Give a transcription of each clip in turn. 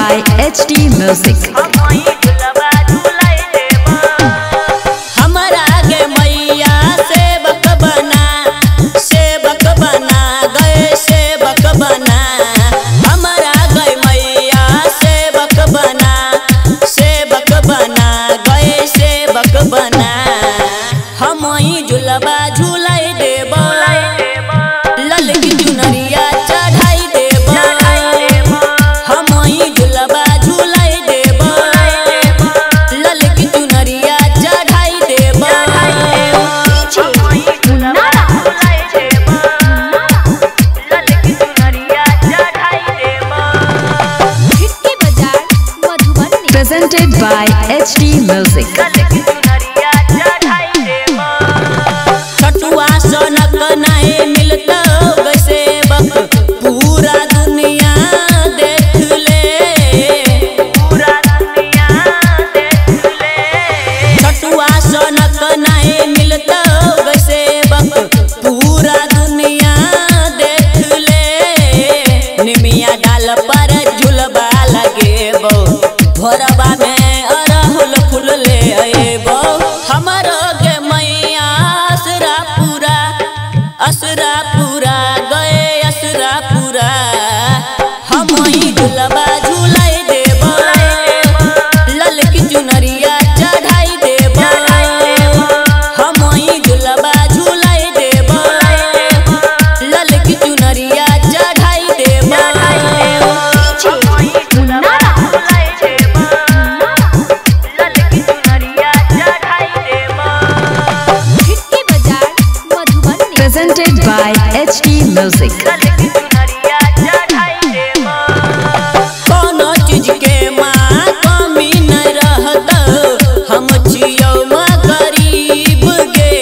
by HD Music. हमारा गे मैया सेवक बना गए सेवक बना। हमारा गे मैया सेवक बना गए सेवक बना। हम झुलबा झुलाई देब ललकी चुनरिया चढ़ाई देब। हम झुलबा झुलाई देब ललकी चुनरिया चढ़ाई देब। Presented by HD Music. Chhathua सनक नहीं मिलता वैसे बक पूरा दुनिया देख ले। छठुआ सनक नहीं मिलता वैसे बक पूरा दुनिया देख ले। निमिया डाल पर झुलबा लगे बो भोरबा में अरहुल फूल ले अएबो। हमारो गे मैया असरा पूरा गए असरा पूरा। हम झुलबा झुलाई देब ललकी चुनरिया चढ़ाई देब। हम झुलबा झुलाई देब ललकी चुनरिया चढ़ाई देब। Presented by HD Music. कोनो चीज के माँ कमी न रहत हम छियौ माँ गरीब गे।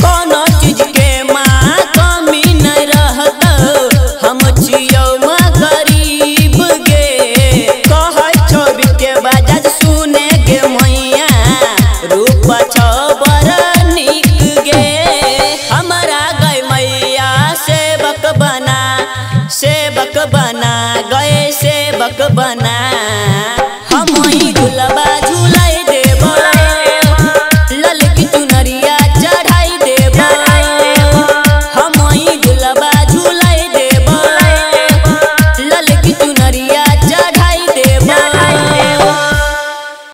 कोनो चीज के माँ कमी न रहत हम छियौ माँ गरीब गे। कहै छवि के बाजत सुने गे मैया रूप छौ बड़ नीक गे। हमारा गए मैया सेवक बना गए सेवक बना।